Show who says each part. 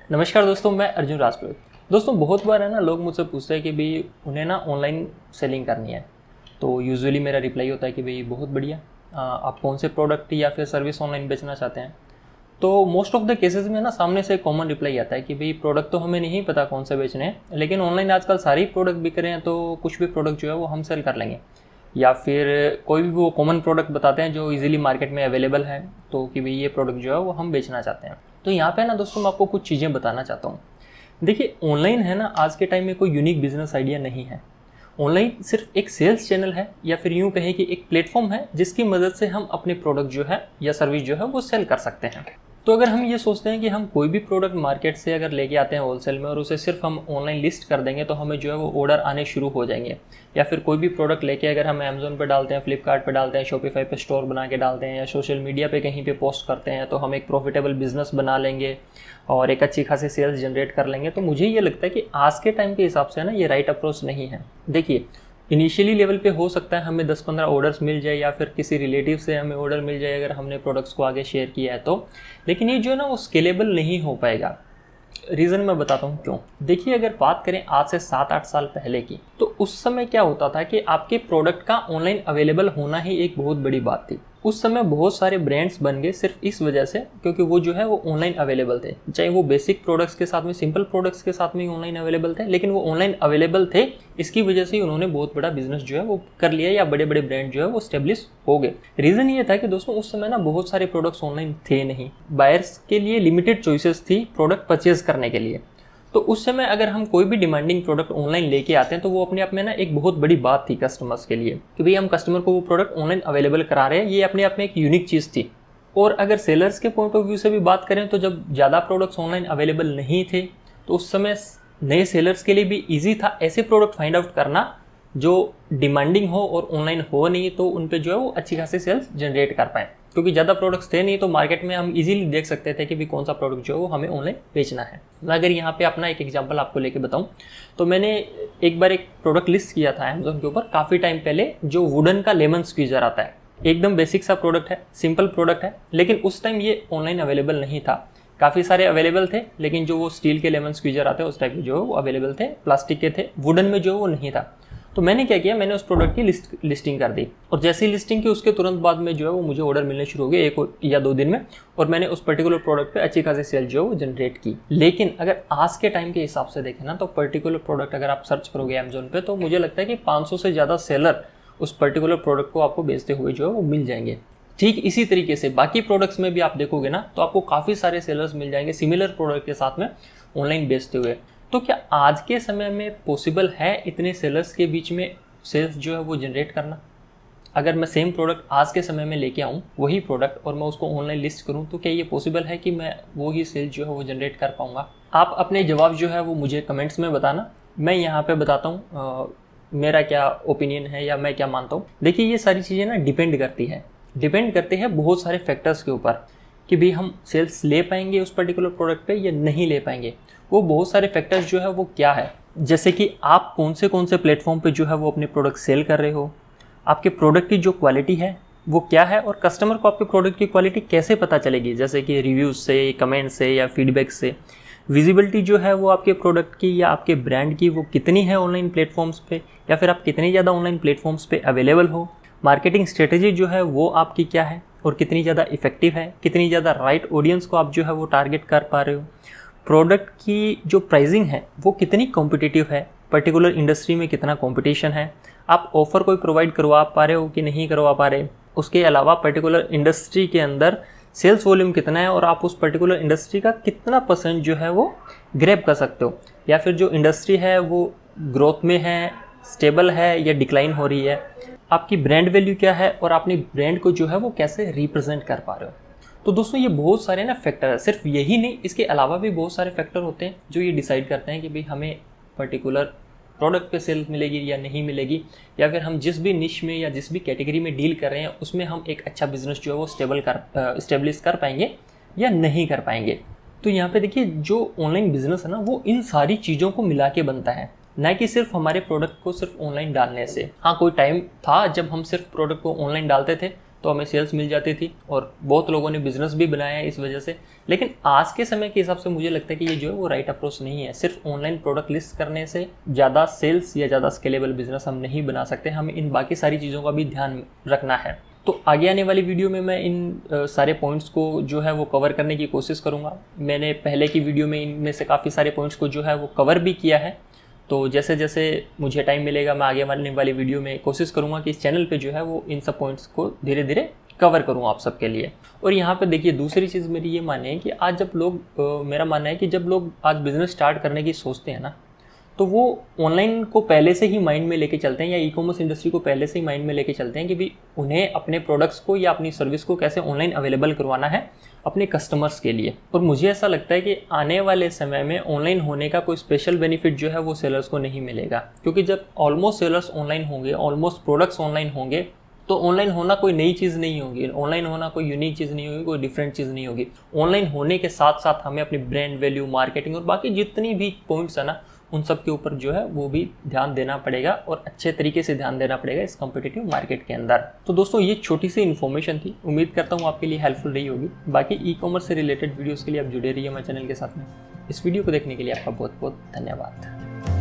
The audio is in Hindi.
Speaker 1: नमस्कार दोस्तों, मैं अर्जुन राजपूत। दोस्तों बहुत बार है ना, लोग मुझसे पूछते हैं कि भाई उन्हें ना ऑनलाइन सेलिंग करनी है। तो यूजुअली मेरा रिप्लाई होता है कि भाई बहुत बढ़िया, आप कौन से प्रोडक्ट या फिर सर्विस ऑनलाइन बेचना चाहते हैं। तो मोस्ट ऑफ द केसेस में ना सामने से कॉमन रिप्लाई आता है कि भाई प्रोडक्ट तो हमें नहीं पता कौन से बेचने हैं, लेकिन ऑनलाइन आजकल सारे प्रोडक्ट बिक रहे हैं, तो कुछ भी प्रोडक्ट जो है वो हम सेल कर लेंगे। या फिर कोई भी वो कॉमन प्रोडक्ट बताते हैं जो इजीली मार्केट में अवेलेबल है, तो कि भाई ये प्रोडक्ट जो है वो हम बेचना चाहते हैं। तो यहाँ पे ना दोस्तों मैं आपको कुछ चीज़ें बताना चाहता हूँ। देखिए, ऑनलाइन है ना आज के टाइम में कोई यूनिक बिजनेस आइडिया नहीं है। ऑनलाइन सिर्फ एक सेल्स चैनल है, या फिर यूँ कहें कि एक प्लेटफॉर्म है जिसकी मदद से हम अपने प्रोडक्ट जो है या सर्विस जो है वो सेल कर सकते हैं। तो अगर हम ये सोचते हैं कि हम कोई भी प्रोडक्ट मार्केट से अगर लेके आते हैं होलसेल में और उसे सिर्फ हम ऑनलाइन लिस्ट कर देंगे तो हमें जो है वो ऑर्डर आने शुरू हो जाएंगे। या फिर कोई भी प्रोडक्ट लेके अगर हम अमेज़न पे डालते हैं, फ्लिपकार्ट पे डालते हैं, शॉपिफाई पे स्टोर बना के डालते हैं, या सोशल मीडिया पे कहीं पे पोस्ट करते हैं, तो हम एक प्रॉफिटेबल बिजनेस बना लेंगे और एक अच्छी खासी सेल्स जनरेट कर लेंगे। तो मुझे ये लगता है कि आज के टाइम के हिसाब से ना ये राइट अप्रोच नहीं है। देखिए, इनिशियली लेवल पे हो सकता है हमें 10-15 ऑर्डर्स मिल जाए, या फिर किसी रिलेटिव से हमें ऑर्डर मिल जाए अगर हमने प्रोडक्ट्स को आगे शेयर किया है तो, लेकिन ये जो है ना वो स्केलेबल नहीं हो पाएगा। रीज़न मैं बताता हूँ क्यों। देखिए, अगर बात करें आज से 7-8 साल पहले की, तो उस समय क्या होता था कि आपके प्रोडक्ट का ऑनलाइन अवेलेबल होना ही एक बहुत बड़ी बात थी। उस समय बहुत सारे ब्रांड्स बन गए सिर्फ इस वजह से क्योंकि वो जो है वो ऑनलाइन अवेलेबल थे। चाहे वो बेसिक प्रोडक्ट्स के साथ में, सिंपल प्रोडक्ट्स के साथ में ही ऑनलाइन अवेलेबल थे, लेकिन वो ऑनलाइन अवेलेबल थे, इसकी वजह से ही उन्होंने बहुत बड़ा बिजनेस जो है वो कर लिया, या बड़े बड़े ब्रांड जो है वो स्टेब्लिश हो गए। रीज़न ये था कि दोस्तों उस समय ना बहुत सारे प्रोडक्ट्स ऑनलाइन थे नहीं, बायर्स के लिए लिमिटेड चॉइसेस थी प्रोडक्ट परचेज करने के लिए। तो उस समय अगर हम कोई भी डिमांडिंग प्रोडक्ट ऑनलाइन लेके आते हैं तो वो अपने आप में ना एक बहुत बड़ी बात थी कस्टमर्स के लिए कि भाई हम कस्टमर को वो प्रोडक्ट ऑनलाइन अवेलेबल करा रहे हैं। ये अपने आप में एक यूनिक चीज़ थी। और अगर सेलर्स के पॉइंट ऑफ व्यू से भी बात करें तो जब ज़्यादा प्रोडक्ट्स ऑनलाइन अवेलेबल नहीं थे तो उस समय नए सेलर्स के लिए भी ईजी था ऐसे प्रोडक्ट फाइंड आउट करना जो डिमांडिंग हो और ऑनलाइन हो नहीं, तो उन पे जो है वो अच्छी खासी सेल्स जनरेट कर पाएँ। क्योंकि ज़्यादा प्रोडक्ट्स थे नहीं तो मार्केट में हम इजीली देख सकते थे कि भी कौन सा प्रोडक्ट जो है वो हमें ऑनलाइन बेचना है। मैं अगर यहाँ पे अपना एक एग्जांपल आपको लेके बताऊँ तो मैंने एक बार एक प्रोडक्ट लिस्ट किया था अमेज़न के ऊपर काफ़ी टाइम पहले, जो वुडन का लेमन स्क्वीज़र आता है। एकदम बेसिक सा प्रोडक्ट है, सिंपल प्रोडक्ट है, लेकिन उस टाइम ये ऑनलाइन अवेलेबल नहीं था। काफ़ी सारे अवेलेबल थे, लेकिन जो वो स्टील के लेमन स्क्वीज़र आते हैं उस टाइप के जो है वो अवेलेबल थे, प्लास्टिक के थे, वुडन में जो है वो नहीं था। तो मैंने क्या किया, मैंने उस प्रोडक्ट की लिस्टिंग कर दी, और जैसी लिस्टिंग की उसके तुरंत बाद में जो है वो मुझे ऑर्डर मिलने शुरू हो गए 1 या 2 दिन में, और मैंने उस पर्टिकुलर प्रोडक्ट पे अच्छी खासी सेल जो है वो जनरेट की। लेकिन अगर आज के टाइम के हिसाब से देखें ना तो पर्टिकुलर प्रोडक्ट अगर आप सर्च करोगे अमेज़न पे तो मुझे लगता है कि 500 से ज़्यादा सेलर उस पर्टिकुलर प्रोडक्ट को आपको बेचते हुए जो है वो मिल जाएंगे। ठीक इसी तरीके से बाकी प्रोडक्ट्स में भी आप देखोगे ना तो आपको काफ़ी सारे सेलर्स मिल जाएंगे सिमिलर प्रोडक्ट के साथ में ऑनलाइन बेचते हुए। तो क्या आज के समय में पॉसिबल है इतने सेलर्स के बीच में सेल्स जो है वो जनरेट करना? अगर मैं सेम प्रोडक्ट आज के समय में लेके आऊँ, वही प्रोडक्ट, और मैं उसको ऑनलाइन लिस्ट करूँ, तो क्या ये पॉसिबल है कि मैं वो ही सेल जो है वो जनरेट कर पाऊँगा? आप अपने जवाब जो है वो मुझे कमेंट्स में बताना। मैं यहाँ पे बताता हूँ मेरा क्या ओपिनियन है या मैं क्या मानता हूँ। देखिए, ये सारी चीज़ें ना डिपेंड करती है बहुत सारे फैक्टर्स के ऊपर कि भाई हम सेल्स ले पाएंगे उस पर्टिकुलर प्रोडक्ट पे या नहीं ले पाएंगे। वो बहुत सारे फैक्टर्स जो है वो क्या है, जैसे कि आप कौन से प्लेटफॉर्म पे जो है वो अपने प्रोडक्ट सेल कर रहे हो, आपके प्रोडक्ट की जो क्वालिटी है वो क्या है, और कस्टमर को आपके प्रोडक्ट की क्वालिटी कैसे पता चलेगी, जैसे कि रिव्यूज़ से, कमेंट से या फीडबैक से। विजिबिलिटी जो है वो आपके प्रोडक्ट की या आपके ब्रांड की वो कितनी है ऑनलाइन प्लेटफॉर्म्स पे, या फिर आप कितनी ज़्यादा ऑनलाइन प्लेटफॉर्म्स पे अवेलेबल हो। मार्केटिंग स्ट्रेटेजी जो है वो आपकी क्या है और कितनी ज़्यादा इफेक्टिव है, कितनी ज़्यादा राइट ऑडियंस को आप जो है वो टारगेट कर पा रहे हो। प्रोडक्ट की जो प्राइसिंग है वो कितनी कॉम्पिटिटिव है, पर्टिकुलर इंडस्ट्री में कितना कंपटीशन है, आप ऑफ़र कोई प्रोवाइड करवा पा रहे हो कि नहीं करवा पा रहे। उसके अलावा पर्टिकुलर इंडस्ट्री के अंदर सेल्स वॉल्यूम कितना है और आप उस पर्टिकुलर इंडस्ट्री का कितना % जो है वो ग्रैब कर सकते हो, या फिर जो इंडस्ट्री है वो ग्रोथ में है, स्टेबल है या डिक्लाइन हो रही है। आपकी ब्रांड वैल्यू क्या है और अपनी ब्रांड को जो है वो कैसे रिप्रेजेंट कर पा रहे हो। तो दोस्तों ये बहुत सारे ना फैक्टर है, सिर्फ यही नहीं, इसके अलावा भी बहुत सारे फैक्टर होते हैं जो ये डिसाइड करते हैं कि भाई हमें पर्टिकुलर प्रोडक्ट पे सेल मिलेगी या नहीं मिलेगी, या फिर हम जिस भी निश में या जिस भी कैटेगरी में डील कर रहे हैं उसमें हम एक अच्छा बिजनेस जो है वो स्टेब्लिश कर पाएंगे या नहीं कर पाएंगे। तो यहाँ पे देखिए, जो ऑनलाइन बिजनेस है ना वो इन सारी चीज़ों को मिला के बनता है, ना कि सिर्फ हमारे प्रोडक्ट को सिर्फ ऑनलाइन डालने से। हाँ, कोई टाइम था जब हम सिर्फ प्रोडक्ट को ऑनलाइन डालते थे तो हमें सेल्स मिल जाती थी और बहुत लोगों ने बिजनेस भी बनाया है इस वजह से। लेकिन आज के समय के हिसाब से मुझे लगता है कि ये जो है वो राइट अप्रोच नहीं है। सिर्फ ऑनलाइन प्रोडक्ट लिस्ट करने से ज़्यादा सेल्स या ज़्यादा स्केलेबल बिजनेस हम नहीं बना सकते, हमें इन बाकी सारी चीज़ों का भी ध्यान रखना है। तो आगे आने वाली वीडियो में मैं इन सारे पॉइंट्स को जो है वो कवर करने की कोशिश करूँगा। मैंने पहले की वीडियो में इनमें से काफ़ी सारे पॉइंट्स को जो है वो कवर भी किया है। तो जैसे जैसे मुझे टाइम मिलेगा मैं आगे वाली वीडियो में कोशिश करूँगा कि इस चैनल पे जो है वो इन सब पॉइंट्स को धीरे धीरे कवर करूँ आप सबके लिए। और यहाँ पे देखिए दूसरी चीज़ मेरी ये माने है कि आज जब लोग मेरा मानना है कि जब लोग आज बिज़नेस स्टार्ट करने की सोचते हैं ना, तो वो ऑनलाइन को पहले से ही माइंड में लेके चलते हैं या ई कॉमर्स इंडस्ट्री को पहले से ही माइंड में लेके चलते हैं कि भी उन्हें अपने प्रोडक्ट्स को या अपनी सर्विस को कैसे ऑनलाइन अवेलेबल करवाना है अपने कस्टमर्स के लिए। और मुझे ऐसा लगता है कि आने वाले समय में ऑनलाइन होने का कोई स्पेशल बेनिफिट जो है वो सेलर्स को नहीं मिलेगा, क्योंकि जब ऑलमोस्ट सेलर्स ऑनलाइन होंगे, ऑलमोस्ट प्रोडक्ट्स ऑनलाइन होंगे, तो ऑनलाइन होना कोई नई चीज़ नहीं होगी, ऑनलाइन होना कोई यूनिक चीज़ नहीं होगी, कोई डिफरेंट चीज़ नहीं होगी। ऑनलाइन होने के साथ साथ हमें अपनी ब्रांड वैल्यू, मार्केटिंग और बाकी जितनी भी पॉइंट्स है ना, उन सब के ऊपर जो है वो भी ध्यान देना पड़ेगा और अच्छे तरीके से ध्यान देना पड़ेगा इस कॉम्पिटिटिव मार्केट के अंदर। तो दोस्तों ये छोटी सी इन्फॉर्मेशन थी, उम्मीद करता हूँ आपके लिए हेल्पफुल रही होगी। बाकी ई कॉमर्स से रिलेटेड वीडियोज़ के लिए आप जुड़े रहिए हमारे चैनल के साथ में। इस वीडियो को देखने के लिए आपका बहुत बहुत धन्यवाद।